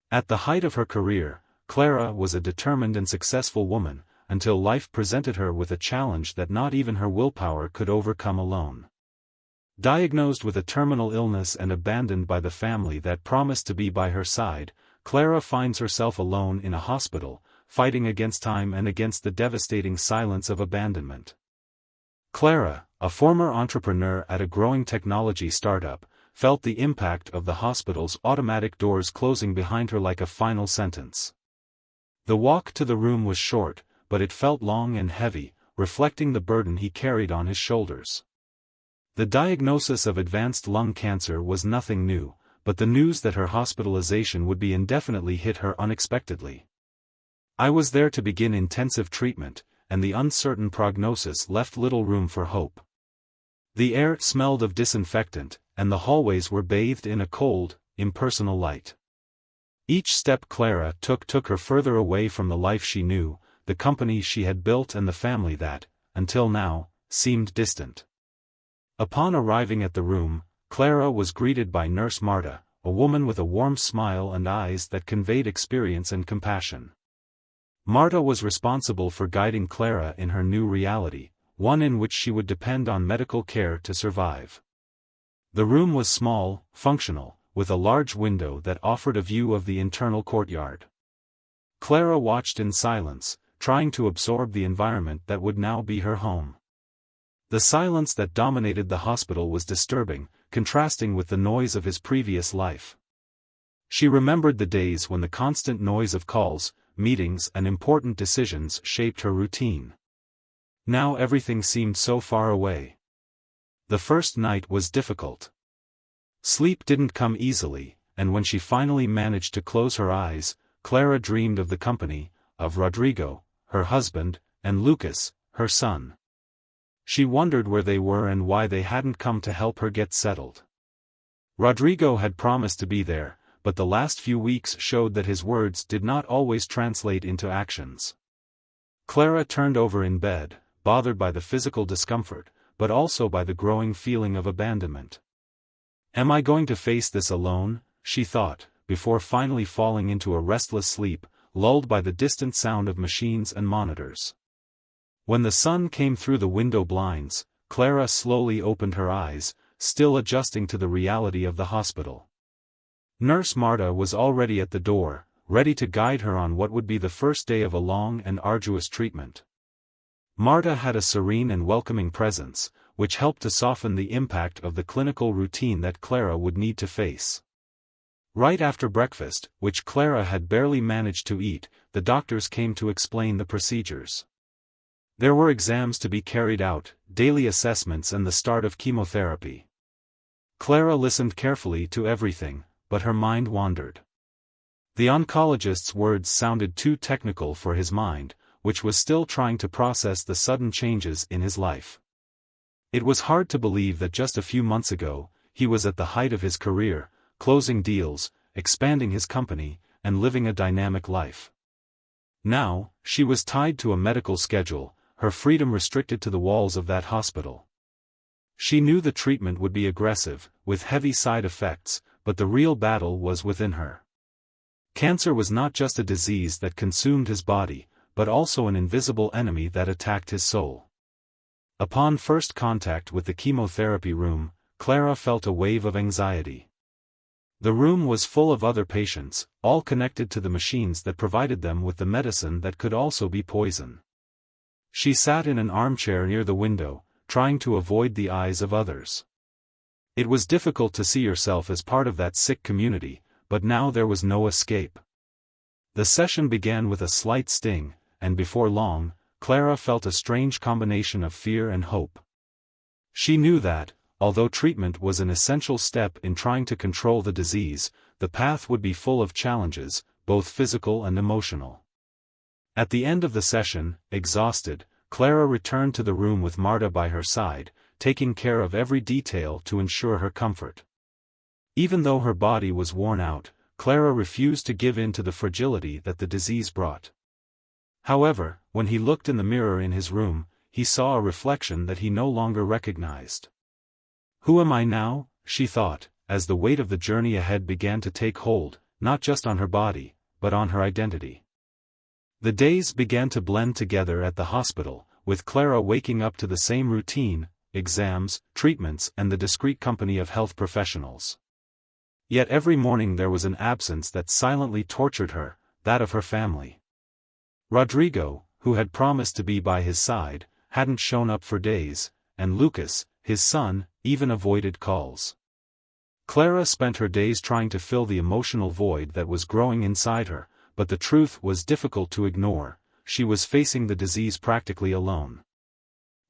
At the height of her career, Clara was a determined and successful woman, until life presented her with a challenge that not even her willpower could overcome alone. Diagnosed with a terminal illness and abandoned by the family that promised to be by her side, Clara finds herself alone in a hospital, fighting against time and against the devastating silence of abandonment. Clara, a former entrepreneur at a growing technology startup, felt the impact of the hospital's automatic doors closing behind her like a final sentence. The walk to the room was short, but it felt long and heavy, reflecting the burden he carried on his shoulders. The diagnosis of advanced lung cancer was nothing new, but the news that her hospitalization would be indefinitely hit her unexpectedly. "I was there to begin intensive treatment, and the uncertain prognosis left little room for hope. The air smelled of disinfectant, and the hallways were bathed in a cold, impersonal light. Each step Clara took her further away from the life she knew, the company she had built and the family that, until now, seemed distant." Upon arriving at the room, Clara was greeted by Nurse Marta, a woman with a warm smile and eyes that conveyed experience and compassion. Marta was responsible for guiding Clara in her new reality, one in which she would depend on medical care to survive. The room was small, functional, with a large window that offered a view of the internal courtyard. Clara watched in silence, trying to absorb the environment that would now be her home. The silence that dominated the hospital was disturbing, contrasting with the noise of his previous life. She remembered the days when the constant noise of calls, meetings and important decisions shaped her routine. Now everything seemed so far away. The first night was difficult. Sleep didn't come easily, and when she finally managed to close her eyes, Clara dreamed of the company, of Rodrigo, her husband, and Lucas, her son. She wondered where they were and why they hadn't come to help her get settled. Rodrigo had promised to be there, but the last few weeks showed that his words did not always translate into actions. Clara turned over in bed, bothered by the physical discomfort, but also by the growing feeling of abandonment. "Am I going to face this alone?" she thought, before finally falling into a restless sleep, lulled by the distant sound of machines and monitors. When the sun came through the window blinds, Clara slowly opened her eyes, still adjusting to the reality of the hospital. Nurse Marta was already at the door, ready to guide her on what would be the first day of a long and arduous treatment. Marta had a serene and welcoming presence, which helped to soften the impact of the clinical routine that Clara would need to face. Right after breakfast, which Clara had barely managed to eat, the doctors came to explain the procedures. There were exams to be carried out, daily assessments and the start of chemotherapy. Clara listened carefully to everything, but her mind wandered. The oncologist's words sounded too technical for his mind, which was still trying to process the sudden changes in his life. It was hard to believe that just a few months ago, he was at the height of his career, closing deals, expanding his company, and living a dynamic life. Now, she was tied to a medical schedule, her freedom restricted to the walls of that hospital. She knew the treatment would be aggressive, with heavy side effects, but the real battle was within her. Cancer was not just a disease that consumed his body, but also an invisible enemy that attacked his soul. Upon first contact with the chemotherapy room, Clara felt a wave of anxiety. The room was full of other patients, all connected to the machines that provided them with the medicine that could also be poison. She sat in an armchair near the window, trying to avoid the eyes of others. It was difficult to see herself as part of that sick community, but now there was no escape. The session began with a slight sting, and before long, Clara felt a strange combination of fear and hope. She knew that, although treatment was an essential step in trying to control the disease, the path would be full of challenges, both physical and emotional. At the end of the session, exhausted, Clara returned to the room with Marta by her side, taking care of every detail to ensure her comfort. Even though her body was worn out, Clara refused to give in to the fragility that the disease brought. However, when he looked in the mirror in his room, he saw a reflection that he no longer recognized. "Who am I now?" she thought, as the weight of the journey ahead began to take hold, not just on her body, but on her identity. The days began to blend together at the hospital, with Clara waking up to the same routine: exams, treatments, and the discreet company of health professionals. Yet every morning there was an absence that silently tortured her, that of her family. Rodrigo, who had promised to be by his side, hadn't shown up for days, and Lucas, his son, even avoided calls. Clara spent her days trying to fill the emotional void that was growing inside her, but the truth was difficult to ignore: she was facing the disease practically alone.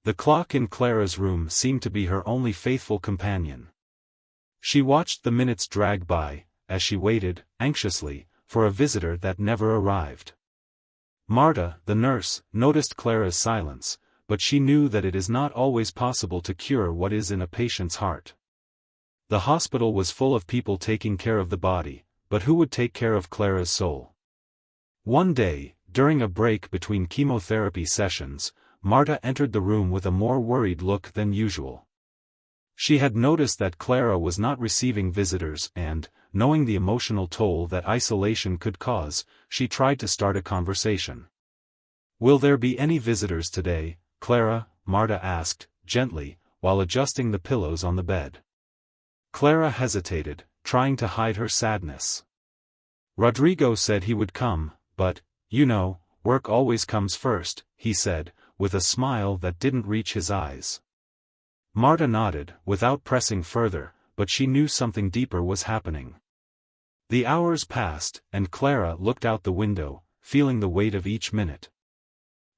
The clock in Clara's room seemed to be her only faithful companion. She watched the minutes drag by, as she waited, anxiously, for a visitor that never arrived. Marta, the nurse, noticed Clara's silence, but she knew that it is not always possible to cure what is in a patient's heart. The hospital was full of people taking care of the body, but who would take care of Clara's soul? One day, during a break between chemotherapy sessions, Marta entered the room with a more worried look than usual. She had noticed that Clara was not receiving visitors and, knowing the emotional toll that isolation could cause, she tried to start a conversation. "Will there be any visitors today, Clara?" Marta asked, gently, while adjusting the pillows on the bed. Clara hesitated, trying to hide her sadness. "Rodrigo said he would come, but, you know, work always comes first," he said, with a smile that didn't reach his eyes. Marta nodded, without pressing further, but she knew something deeper was happening. The hours passed, and Clara looked out the window, feeling the weight of each minute.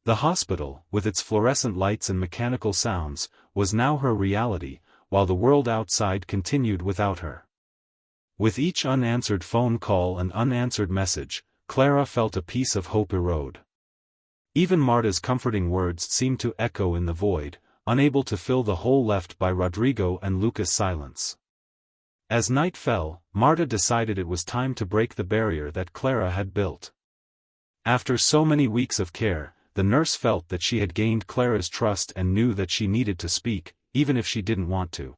The hospital, with its fluorescent lights and mechanical sounds, was now her reality, while the world outside continued without her. With each unanswered phone call and unanswered message, Clara felt a piece of hope erode. Even Marta's comforting words seemed to echo in the void, unable to fill the hole left by Rodrigo and Lucas' silence. As night fell, Marta decided it was time to break the barrier that Clara had built. After so many weeks of care, the nurse felt that she had gained Clara's trust and knew that she needed to speak, even if she didn't want to.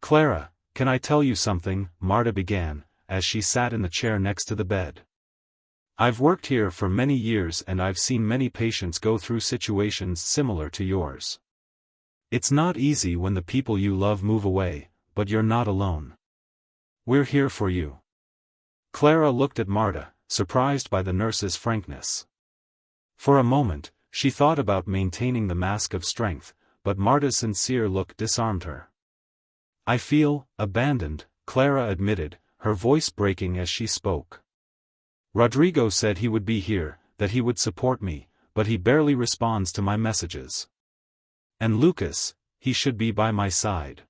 "Clara, can I tell you something?" Marta began, as she sat in the chair next to the bed. "I've worked here for many years and I've seen many patients go through situations similar to yours. It's not easy when the people you love move away, but you're not alone. We're here for you." Clara looked at Marta, surprised by the nurse's frankness. For a moment, she thought about maintaining the mask of strength, but Marta's sincere look disarmed her. "I feel abandoned," Clara admitted, her voice breaking as she spoke. "Rodrigo said he would be here, that he would support me, but he barely responds to my messages. And Lucas, he should be by my side.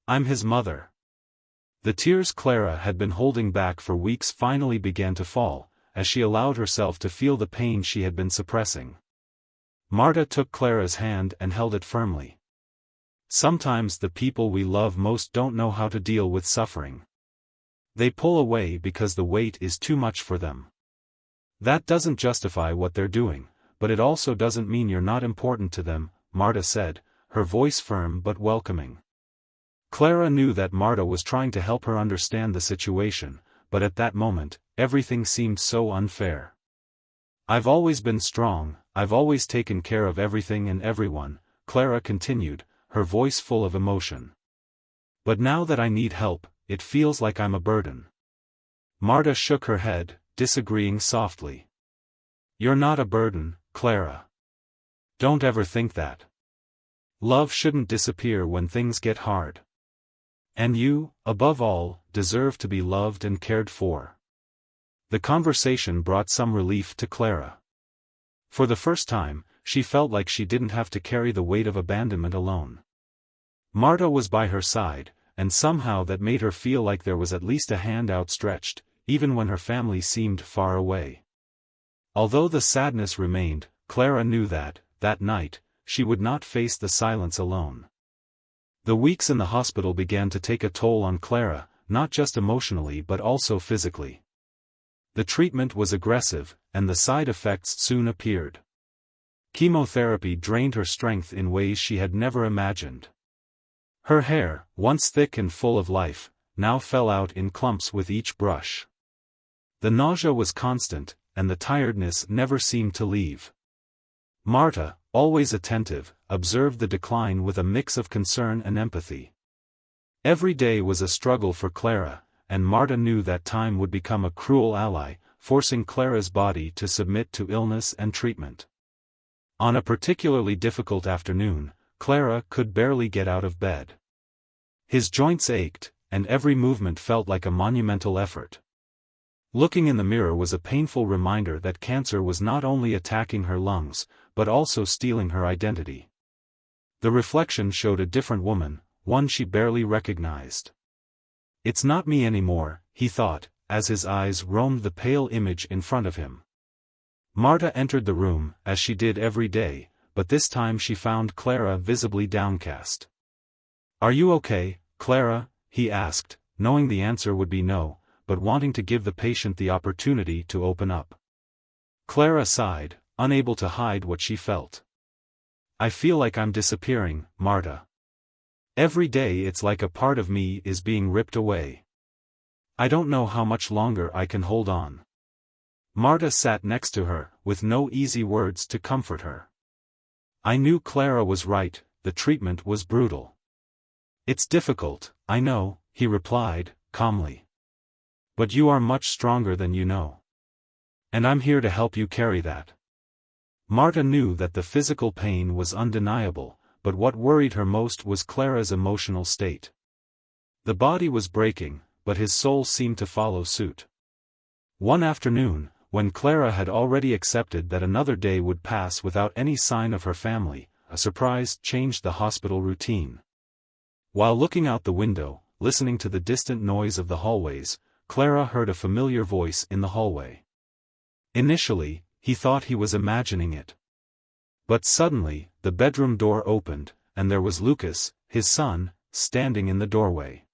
I'm his mother." The tears Clara had been holding back for weeks finally began to fall, as she allowed herself to feel the pain she had been suppressing. Marta took Clara's hand and held it firmly. "Sometimes the people we love most don't know how to deal with suffering. They pull away because the weight is too much for them. That doesn't justify what they're doing, but it also doesn't mean you're not important to them," Marta said, her voice firm but welcoming. Clara knew that Marta was trying to help her understand the situation, but at that moment, everything seemed so unfair. "I've always been strong, I've always taken care of everything and everyone," Clara continued, her voice full of emotion. "But now that I need help, it feels like I'm a burden." Marta shook her head, disagreeing softly. "You're not a burden, Clara. Don't ever think that. Love shouldn't disappear when things get hard. And you, above all, deserve to be loved and cared for." The conversation brought some relief to Clara. For the first time, she felt like she didn't have to carry the weight of abandonment alone. Marta was by her side, and somehow that made her feel like there was at least a hand outstretched, even when her family seemed far away. Although the sadness remained, Clara knew that night, she would not face the silence alone. The weeks in the hospital began to take a toll on Clara, not just emotionally but also physically. The treatment was aggressive, and the side effects soon appeared. Chemotherapy drained her strength in ways she had never imagined. Her hair, once thick and full of life, now fell out in clumps with each brush. The nausea was constant, and the tiredness never seemed to leave. Marta, always attentive, observed the decline with a mix of concern and empathy. Every day was a struggle for Clara, and Marta knew that time would become a cruel ally, forcing Clara's body to submit to illness and treatment. On a particularly difficult afternoon, Clara could barely get out of bed. His joints ached, and every movement felt like a monumental effort. Looking in the mirror was a painful reminder that cancer was not only attacking her lungs, but also stealing her identity. The reflection showed a different woman, one she barely recognized. "It's not me anymore," he thought, as his eyes roamed the pale image in front of him. Marta entered the room, as she did every day, but this time she found Clara visibly downcast. "Are you okay, Clara?" he asked, knowing the answer would be no, but wanting to give the patient the opportunity to open up. Clara sighed, unable to hide what she felt. "I feel like I'm disappearing, Marta. Every day it's like a part of me is being ripped away. I don't know how much longer I can hold on." Marta sat next to her, with no easy words to comfort her. "I knew Clara was right, the treatment was brutal." "It's difficult, I know," he replied, calmly. "But you are much stronger than you know. And I'm here to help you carry that." Marta knew that the physical pain was undeniable, but what worried her most was Clara's emotional state. The body was breaking, but his soul seemed to follow suit. One afternoon, when Clara had already accepted that another day would pass without any sign of her family, a surprise changed the hospital routine. While looking out the window, listening to the distant noise of the hallways, Clara heard a familiar voice in the hallway. Initially, he thought he was imagining it. But suddenly, the bedroom door opened, and there was Lucas, his son, standing in the doorway.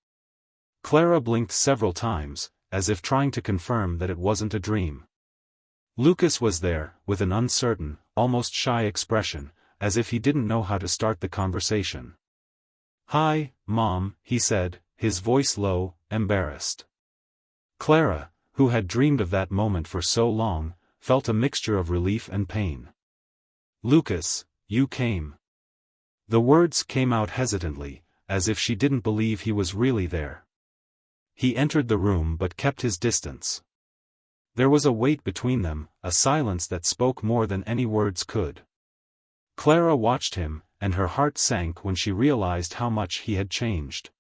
Clara blinked several times, as if trying to confirm that it wasn't a dream. Lucas was there, with an uncertain, almost shy expression, as if he didn't know how to start the conversation. "Hi, Mom," he said, his voice low, embarrassed. Clara, who had dreamed of that moment for so long, felt a mixture of relief and pain. "Lucas, you came." The words came out hesitantly, as if she didn't believe he was really there. He entered the room but kept his distance. There was a weight between them, a silence that spoke more than any words could. Clara watched him, and her heart sank when she realized how much he had changed.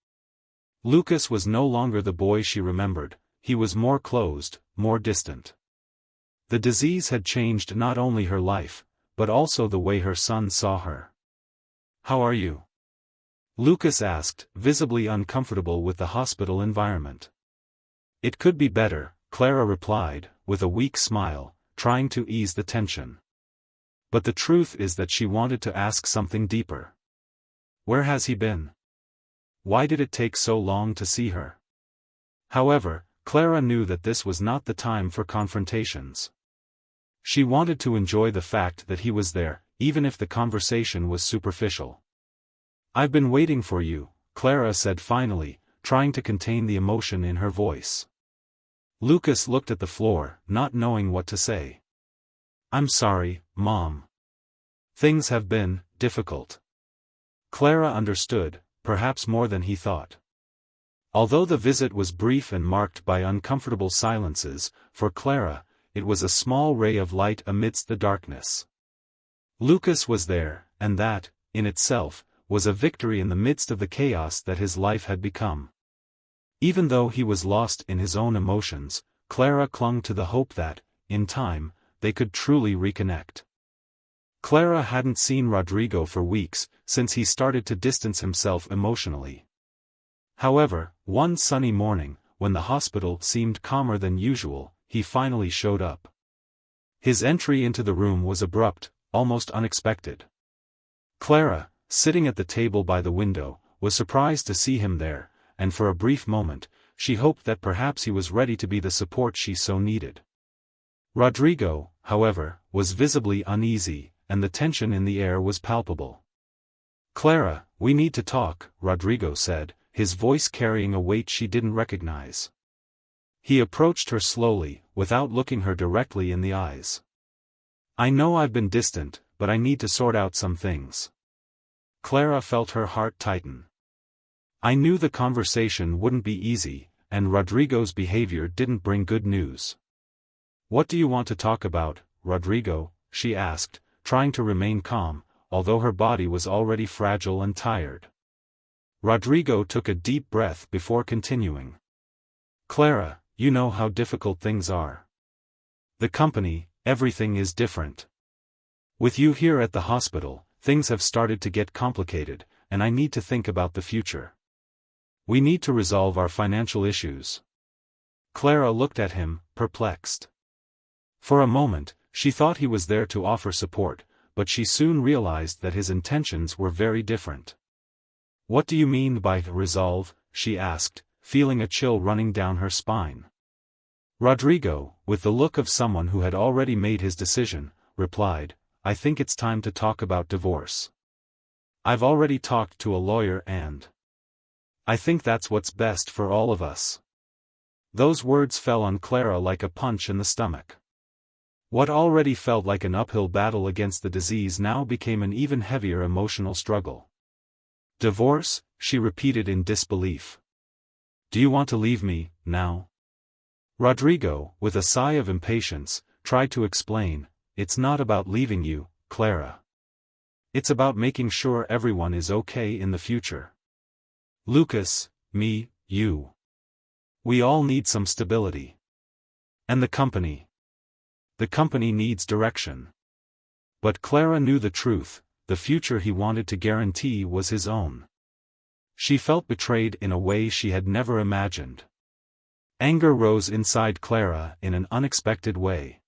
Lucas was no longer the boy she remembered, he was more closed, more distant. The disease had changed not only her life, but also the way her son saw her. "How are you?" Lucas asked, visibly uncomfortable with the hospital environment. "It could be better," Clara replied, with a weak smile, trying to ease the tension. But the truth is that she wanted to ask something deeper. Where has he been? Why did it take so long to see her? However, Clara knew that this was not the time for confrontations. She wanted to enjoy the fact that he was there, even if the conversation was superficial. "I've been waiting for you," Clara said finally, trying to contain the emotion in her voice. Lucas looked at the floor, not knowing what to say. "I'm sorry, Mom. Things have been difficult." Clara understood, perhaps more than he thought. Although the visit was brief and marked by uncomfortable silences, for Clara, it was a small ray of light amidst the darkness. Lucas was there, and that, in itself, was a victory in the midst of the chaos that his life had become. Even though he was lost in his own emotions, Clara clung to the hope that, in time, they could truly reconnect. Clara hadn't seen Rodrigo for weeks, since he started to distance himself emotionally. However, one sunny morning, when the hospital seemed calmer than usual, he finally showed up. His entry into the room was abrupt, almost unexpected. Clara, sitting at the table by the window, was surprised to see him there, and for a brief moment, she hoped that perhaps he was ready to be the support she so needed. Rodrigo, however, was visibly uneasy, and the tension in the air was palpable. "Clara, we need to talk," Rodrigo said, his voice carrying a weight she didn't recognize. He approached her slowly, without looking her directly in the eyes. "I know I've been distant, but I need to sort out some things." Clara felt her heart tighten. "I knew the conversation wouldn't be easy, and Rodrigo's behavior didn't bring good news." "What do you want to talk about, Rodrigo?" she asked, trying to remain calm, although her body was already fragile and tired. Rodrigo took a deep breath before continuing. "Clara, you know how difficult things are. The company, everything is different. With you here at the hospital, things have started to get complicated, and I need to think about the future. We need to resolve our financial issues." Clara looked at him, perplexed. For a moment, she thought he was there to offer support, but she soon realized that his intentions were very different. "What do you mean by resolve?" she asked, feeling a chill running down her spine. Rodrigo, with the look of someone who had already made his decision, replied, "I think it's time to talk about divorce. I've already talked to a lawyer and I think that's what's best for all of us." Those words fell on Clara like a punch in the stomach. What already felt like an uphill battle against the disease now became an even heavier emotional struggle. "Divorce?" she repeated in disbelief. "Do you want to leave me, now?" Rodrigo, with a sigh of impatience, tried to explain, "It's not about leaving you, Clara. It's about making sure everyone is okay in the future. Lucas, me, you. We all need some stability. And the company. The company needs direction." But Clara knew the truth, the future he wanted to guarantee was his own. She felt betrayed in a way she had never imagined. Anger rose inside Clara in an unexpected way.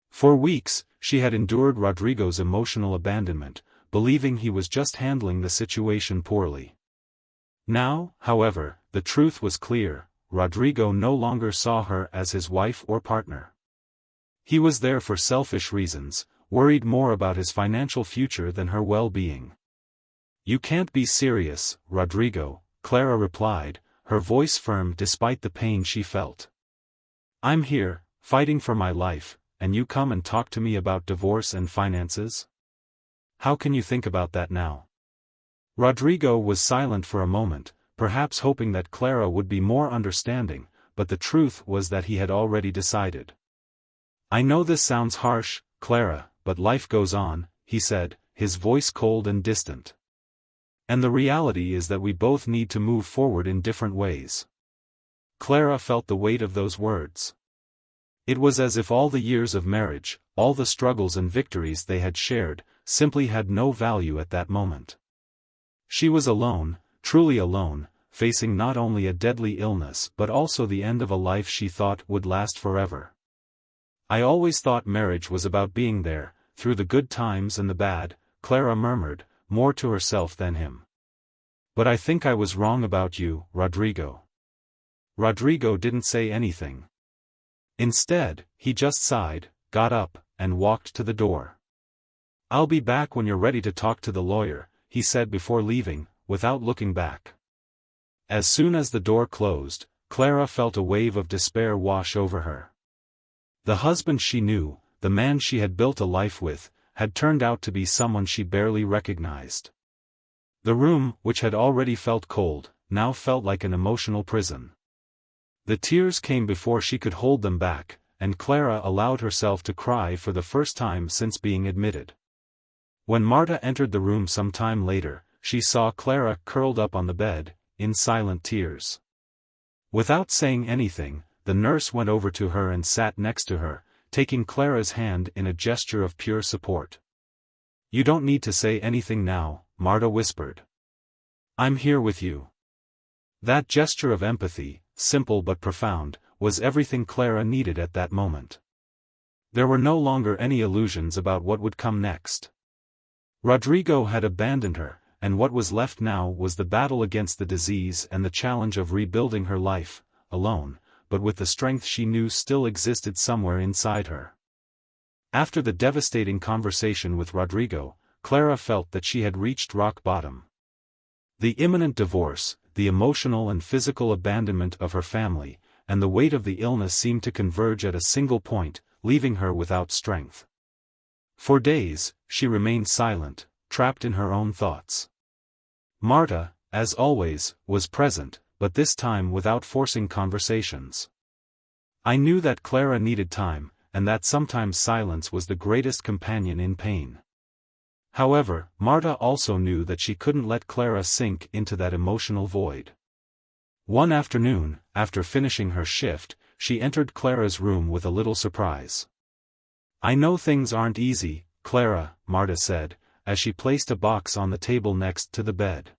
For weeks, she had endured Rodrigo's emotional abandonment, believing he was just handling the situation poorly. Now, however, the truth was clear: Rodrigo no longer saw her as his wife or partner. He was there for selfish reasons, worried more about his financial future than her well-being. "You can't be serious, Rodrigo," Clara replied, her voice firm despite the pain she felt. "I'm here, fighting for my life, and you come and talk to me about divorce and finances? How can you think about that now?" Rodrigo was silent for a moment, perhaps hoping that Clara would be more understanding, but the truth was that he had already decided. "I know this sounds harsh, Clara, but life goes on," he said, his voice cold and distant. "And the reality is that we both need to move forward in different ways." Clara felt the weight of those words. It was as if all the years of marriage, all the struggles and victories they had shared, simply had no value at that moment. She was alone, truly alone, facing not only a deadly illness but also the end of a life she thought would last forever. "I always thought marriage was about being there, through the good times and the bad," Clara murmured, more to herself than him. "But I think I was wrong about you, Rodrigo." Rodrigo didn't say anything. Instead, he just sighed, got up, and walked to the door. "I'll be back when you're ready to talk to the lawyer," he said before leaving, without looking back. As soon as the door closed, Clara felt a wave of despair wash over her. The husband she knew, the man she had built a life with, had turned out to be someone she barely recognized. The room, which had already felt cold, now felt like an emotional prison. The tears came before she could hold them back, and Clara allowed herself to cry for the first time since being admitted. When Marta entered the room some time later, she saw Clara curled up on the bed, in silent tears. Without saying anything, the nurse went over to her and sat next to her, taking Clara's hand in a gesture of pure support. "You don't need to say anything now," Marta whispered. "I'm here with you." That gesture of empathy, simple but profound, was everything Clara needed at that moment. There were no longer any illusions about what would come next. Rodrigo had abandoned her, and what was left now was the battle against the disease and the challenge of rebuilding her life, alone, but with the strength she knew still existed somewhere inside her. After the devastating conversation with Rodrigo, Clara felt that she had reached rock bottom. The imminent divorce, the emotional and physical abandonment of her family, and the weight of the illness seemed to converge at a single point, leaving her without strength. For days, she remained silent, trapped in her own thoughts. Marta, as always, was present, but this time without forcing conversations. I knew that Clara needed time, and that sometimes silence was the greatest companion in pain. However, Marta also knew that she couldn't let Clara sink into that emotional void. One afternoon, after finishing her shift, she entered Clara's room with a little surprise. "I know things aren't easy, Clara," Marta said, as she placed a box on the table next to the bed.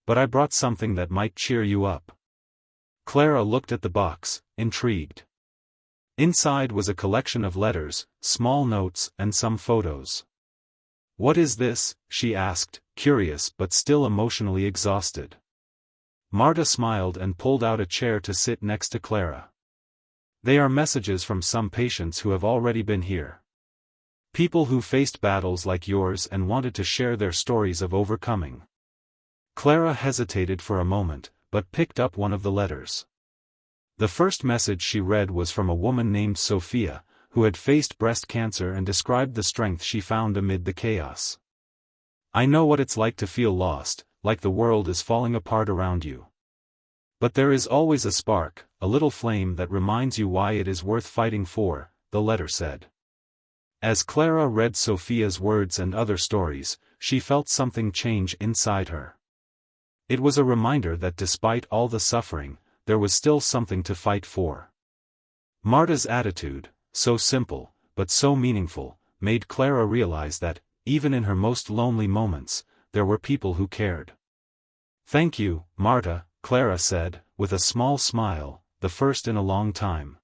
"But I brought something that might cheer you up." Clara looked at the box, intrigued. Inside was a collection of letters, small notes, and some photos. "What is this?" she asked, curious but still emotionally exhausted. Marta smiled and pulled out a chair to sit next to Clara. "They are messages from some patients who have already been here. People who faced battles like yours and wanted to share their stories of overcoming." Clara hesitated for a moment, but picked up one of the letters. The first message she read was from a woman named Sophia, who had faced breast cancer and described the strength she found amid the chaos. "I know what it's like to feel lost, like the world is falling apart around you. But there is always a spark, a little flame that reminds you why it is worth fighting for," the letter said. As Clara read Sophia's words and other stories, she felt something change inside her. It was a reminder that despite all the suffering, there was still something to fight for. Marta's attitude, so simple, but so meaningful, made Clara realize that, even in her most lonely moments, there were people who cared. "Thank you, Marta," Clara said, with a small smile, the first in a long time.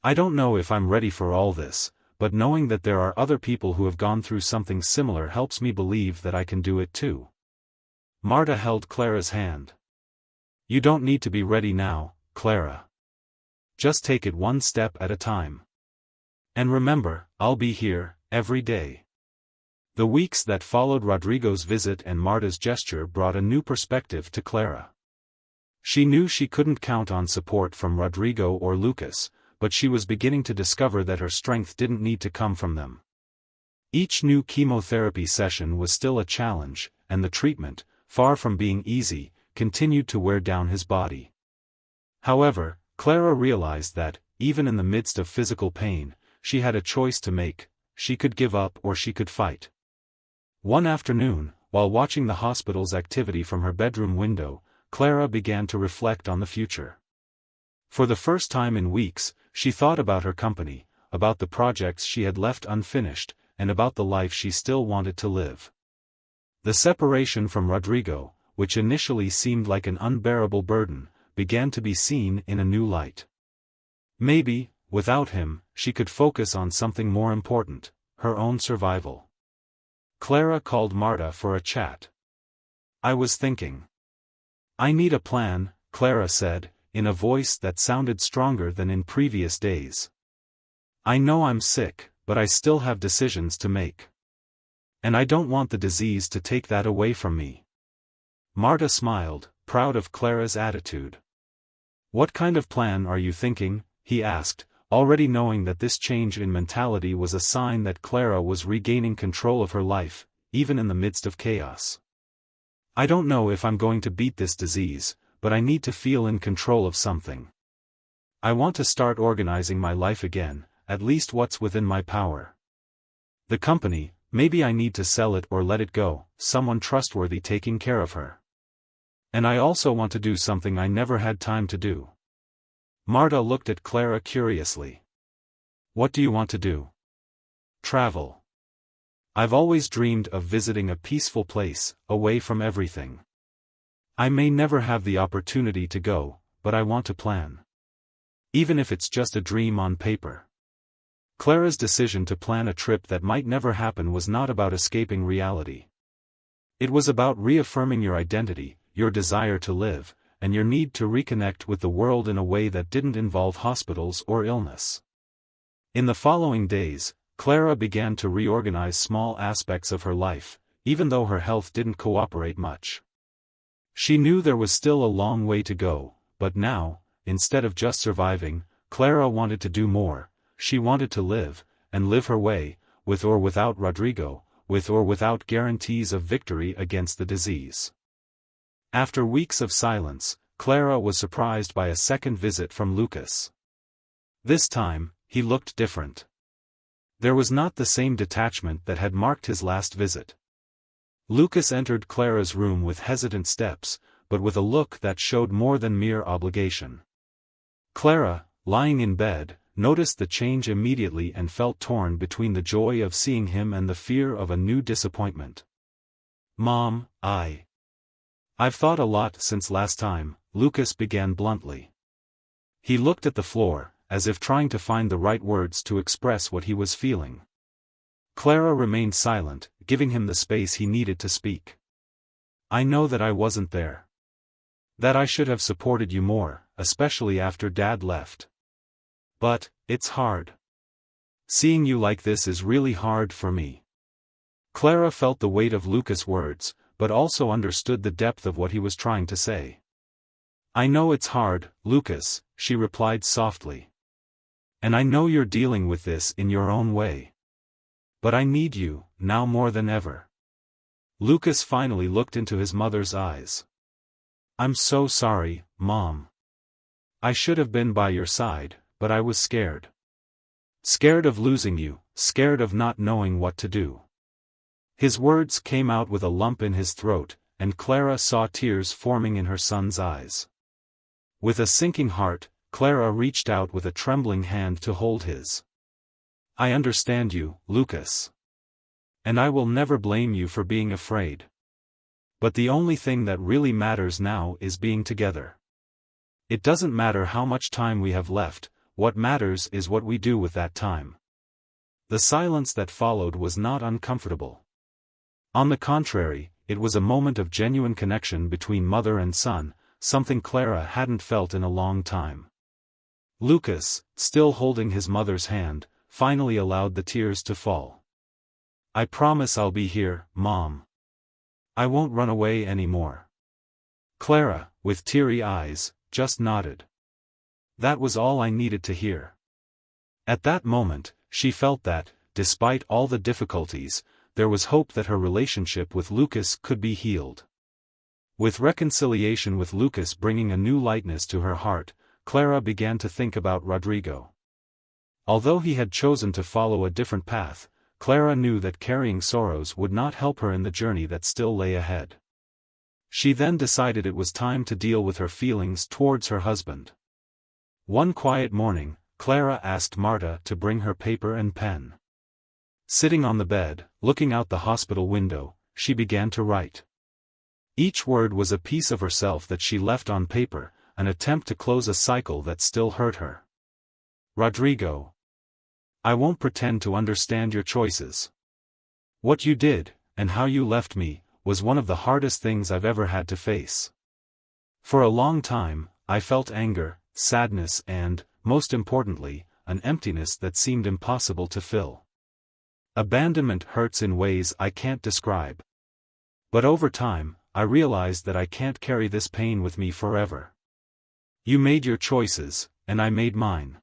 "I don't know if I'm ready for all this, but knowing that there are other people who have gone through something similar helps me believe that I can do it too." Marta held Clara's hand. "You don't need to be ready now, Clara. Just take it one step at a time. And remember, I'll be here, every day." The weeks that followed Rodrigo's visit and Marta's gesture brought a new perspective to Clara. She knew she couldn't count on support from Rodrigo or Lucas, but she was beginning to discover that her strength didn't need to come from them. Each new chemotherapy session was still a challenge, and the treatment, far from being easy, continued to wear down his body. However, Clara realized that, even in the midst of physical pain, she had a choice to make: she could give up or she could fight. One afternoon, while watching the hospital's activity from her bedroom window, Clara began to reflect on the future. For the first time in weeks, she thought about her company, about the projects she had left unfinished, and about the life she still wanted to live. The separation from Rodrigo, which initially seemed like an unbearable burden, began to be seen in a new light. Maybe, without him, she could focus on something more important: her own survival. Clara called Marta for a chat. "I was thinking. I need a plan," Clara said, in a voice that sounded stronger than in previous days. "I know I'm sick, but I still have decisions to make. And I don't want the disease to take that away from me." Marta smiled, proud of Clara's attitude. "What kind of plan are you thinking?" he asked, already knowing that this change in mentality was a sign that Clara was regaining control of her life, even in the midst of chaos. "I don't know if I'm going to beat this disease, but I need to feel in control of something. I want to start organizing my life again, at least what's within my power. The company, maybe I need to sell it or let it go, someone trustworthy taking care of her. And I also want to do something I never had time to do." Marta looked at Clara curiously. "What do you want to do?" "Travel. I've always dreamed of visiting a peaceful place, away from everything. I may never have the opportunity to go, but I want to plan. Even if it's just a dream on paper." Clara's decision to plan a trip that might never happen was not about escaping reality. It was about reaffirming your identity, your desire to live, and your need to reconnect with the world in a way that didn't involve hospitals or illness. In the following days, Clara began to reorganize small aspects of her life, even though her health didn't cooperate much. She knew there was still a long way to go, but now, instead of just surviving, Clara wanted to do more. She wanted to live, and live her way, with or without Rodrigo, with or without guarantees of victory against the disease. After weeks of silence, Clara was surprised by a second visit from Lucas. This time, he looked different. There was not the same detachment that had marked his last visit. Lucas entered Clara's room with hesitant steps, but with a look that showed more than mere obligation. Clara, lying in bed, noticed the change immediately and felt torn between the joy of seeing him and the fear of a new disappointment. "Mom, I've thought a lot since last time," Lucas began bluntly. He looked at the floor, as if trying to find the right words to express what he was feeling. Clara remained silent, giving him the space he needed to speak. "I know that I wasn't there. That I should have supported you more, especially after Dad left. But, it's hard. Seeing you like this is really hard for me." Clara felt the weight of Lucas' words, but also understood the depth of what he was trying to say. "I know it's hard, Lucas," she replied softly. "And I know you're dealing with this in your own way. But I need you, now more than ever." Lucas finally looked into his mother's eyes. "I'm so sorry, Mom. I should have been by your side, but I was scared. Scared of losing you, scared of not knowing what to do." His words came out with a lump in his throat, and Clara saw tears forming in her son's eyes. With a sinking heart, Clara reached out with a trembling hand to hold his. "I understand you, Lucas. And I will never blame you for being afraid. But the only thing that really matters now is being together. It doesn't matter how much time we have left, what matters is what we do with that time." The silence that followed was not uncomfortable. On the contrary, it was a moment of genuine connection between mother and son, something Clara hadn't felt in a long time. Lucas, still holding his mother's hand, finally allowed the tears to fall. "I promise I'll be here, Mom. I won't run away anymore." Clara, with teary eyes, just nodded. That was all I needed to hear. At that moment, she felt that, despite all the difficulties, there was hope that her relationship with Lucas could be healed. With reconciliation with Lucas bringing a new lightness to her heart, Clara began to think about Rodrigo. Although he had chosen to follow a different path, Clara knew that carrying sorrows would not help her in the journey that still lay ahead. She then decided it was time to deal with her feelings towards her husband. One quiet morning, Clara asked Marta to bring her paper and pen. Sitting on the bed, looking out the hospital window, she began to write. Each word was a piece of herself that she left on paper, an attempt to close a cycle that still hurt her. "Rodrigo. I won't pretend to understand your choices. What you did, and how you left me, was one of the hardest things I've ever had to face. For a long time, I felt anger, sadness and, most importantly, an emptiness that seemed impossible to fill. Abandonment hurts in ways I can't describe. But over time, I realized that I can't carry this pain with me forever. You made your choices, and I made mine.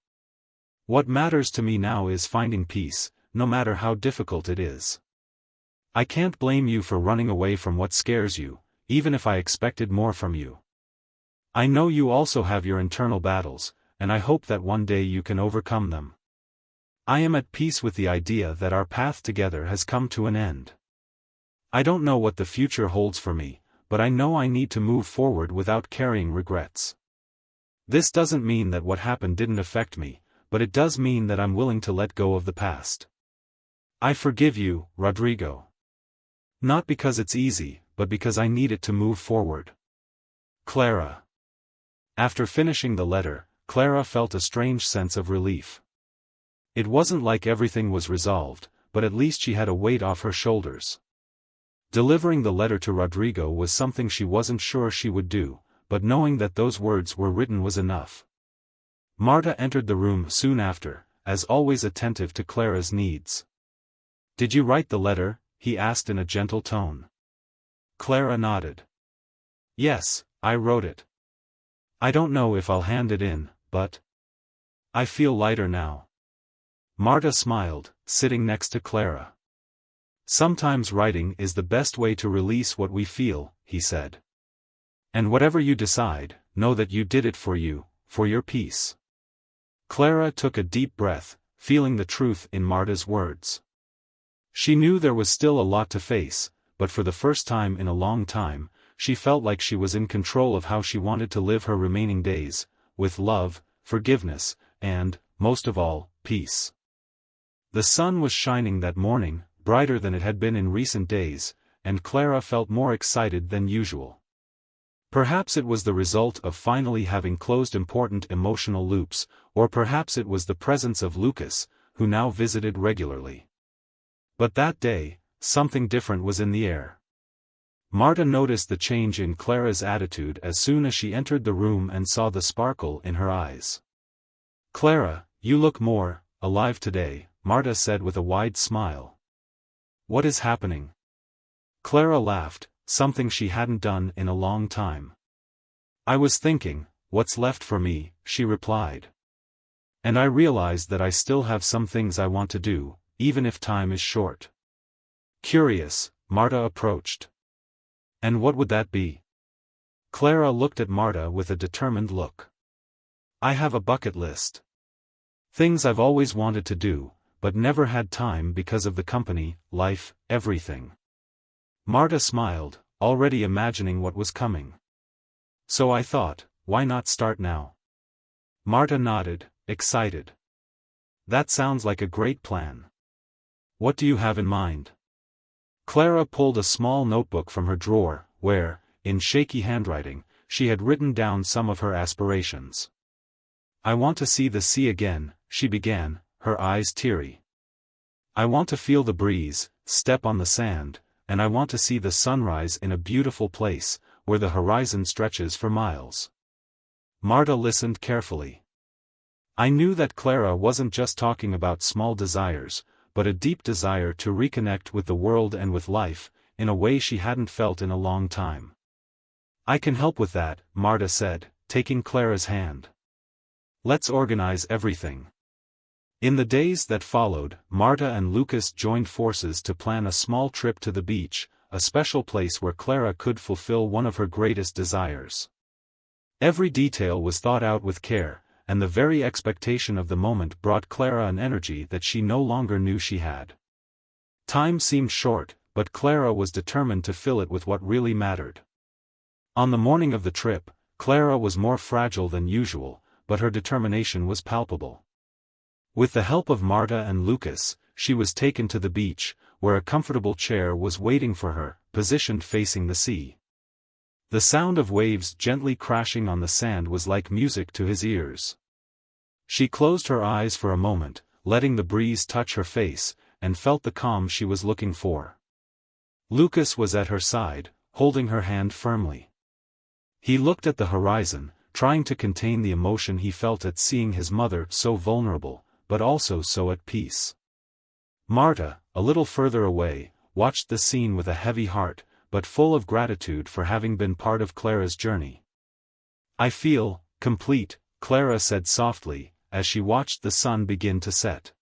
What matters to me now is finding peace, no matter how difficult it is. I can't blame you for running away from what scares you, even if I expected more from you. I know you also have your internal battles, and I hope that one day you can overcome them. I am at peace with the idea that our path together has come to an end. I don't know what the future holds for me, but I know I need to move forward without carrying regrets. This doesn't mean that what happened didn't affect me, but it does mean that I'm willing to let go of the past. I forgive you, Rodrigo. Not because it's easy, but because I need it to move forward. Clara." After finishing the letter, Clara felt a strange sense of relief. It wasn't like everything was resolved, but at least she had a weight off her shoulders. Delivering the letter to Rodrigo was something she wasn't sure she would do, but knowing that those words were written was enough. Marta entered the room soon after, as always attentive to Clara's needs. "Did you write the letter?" he asked in a gentle tone. Clara nodded. "Yes, I wrote it. I don't know if I'll hand it in, but I feel lighter now. Marta smiled, sitting next to Clara. Sometimes writing is the best way to release what we feel, he said. And whatever you decide, know that you did it for you, for your peace. Clara took a deep breath, feeling the truth in Marta's words. She knew there was still a lot to face, but for the first time in a long time, she felt like she was in control of how she wanted to live her remaining days, with love, forgiveness, and, most of all, peace. The sun was shining that morning, brighter than it had been in recent days, and Clara felt more excited than usual. Perhaps it was the result of finally having closed important emotional loops, or perhaps it was the presence of Lucas, who now visited regularly. But that day, something different was in the air. Marta noticed the change in Clara's attitude as soon as she entered the room and saw the sparkle in her eyes. "Clara, you look more alive today," Marta said with a wide smile. "What is happening?" Clara laughed, something she hadn't done in a long time. "I was thinking, what's left for me," she replied. "And I realized that I still have some things I want to do, even if time is short." Curious, Marta approached. "And what would that be?" Clara looked at Marta with a determined look. "I have a bucket list. Things I've always wanted to do, but never had time because of the company, life, everything." Marta smiled, already imagining what was coming. "So I thought, why not start now?" Marta nodded, excited. "That sounds like a great plan. What do you have in mind?" Clara pulled a small notebook from her drawer, where, in shaky handwriting, she had written down some of her aspirations. "I want to see the sea again," she began, her eyes teary. "I want to feel the breeze, step on the sand, and I want to see the sunrise in a beautiful place, where the horizon stretches for miles." Marta listened carefully. I knew that Clara wasn't just talking about small desires, but a deep desire to reconnect with the world and with life, in a way she hadn't felt in a long time. "I can help with that," Marta said, taking Clara's hand. "Let's organize everything." In the days that followed, Marta and Lucas joined forces to plan a small trip to the beach, a special place where Clara could fulfill one of her greatest desires. Every detail was thought out with care, and the very expectation of the moment brought Clara an energy that she no longer knew she had. Time seemed short, but Clara was determined to fill it with what really mattered. On the morning of the trip, Clara was more fragile than usual, but her determination was palpable. With the help of Marta and Lucas, she was taken to the beach, where a comfortable chair was waiting for her, positioned facing the sea. The sound of waves gently crashing on the sand was like music to his ears. She closed her eyes for a moment, letting the breeze touch her face, and felt the calm she was looking for. Lucas was at her side, holding her hand firmly. He looked at the horizon, trying to contain the emotion he felt at seeing his mother so vulnerable, but also so at peace. Marta, a little further away, watched the scene with a heavy heart, but full of gratitude for having been part of Clara's journey. "I feel complete," Clara said softly, as she watched the sun begin to set.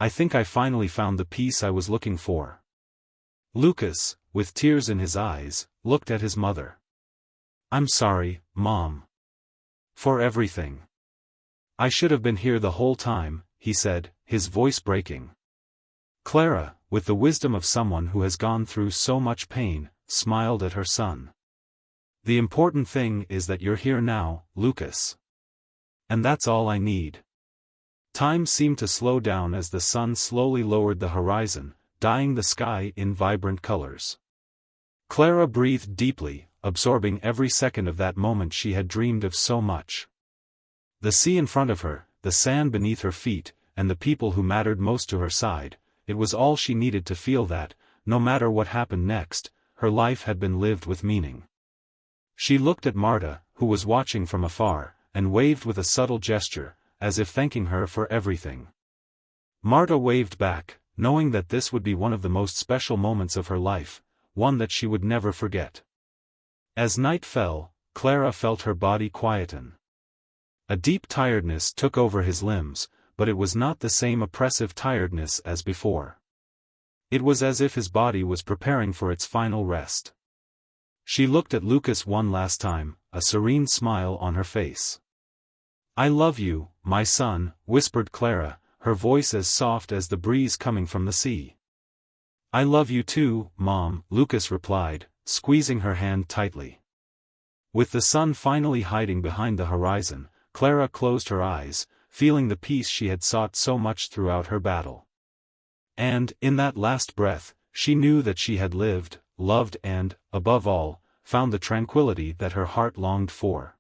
"I think I finally found the peace I was looking for." Lucas, with tears in his eyes, looked at his mother. "I'm sorry, Mom. For everything. I should have been here the whole time," he said, his voice breaking. Clara, with the wisdom of someone who has gone through so much pain, smiled at her son. "The important thing is that you're here now, Lucas. And that's all I need." Time seemed to slow down as the sun slowly lowered the horizon, dyeing the sky in vibrant colors. Clara breathed deeply, absorbing every second of that moment she had dreamed of so much. The sea in front of her, the sand beneath her feet, and the people who mattered most to her side, it was all she needed to feel that, no matter what happened next, her life had been lived with meaning. She looked at Marta, who was watching from afar, and waved with a subtle gesture, as if thanking her for everything. Marta waved back, knowing that this would be one of the most special moments of her life, one that she would never forget. As night fell, Clara felt her body quieten. A deep tiredness took over his limbs, but it was not the same oppressive tiredness as before. It was as if his body was preparing for its final rest. She looked at Lucas one last time, a serene smile on her face. "I love you, my son," whispered Clara, her voice as soft as the breeze coming from the sea. "I love you too, Mom," Lucas replied, squeezing her hand tightly. With the sun finally hiding behind the horizon, Clara closed her eyes, feeling the peace she had sought so much throughout her battle. And, in that last breath, she knew that she had lived, loved and, above all, found the tranquility that her heart longed for.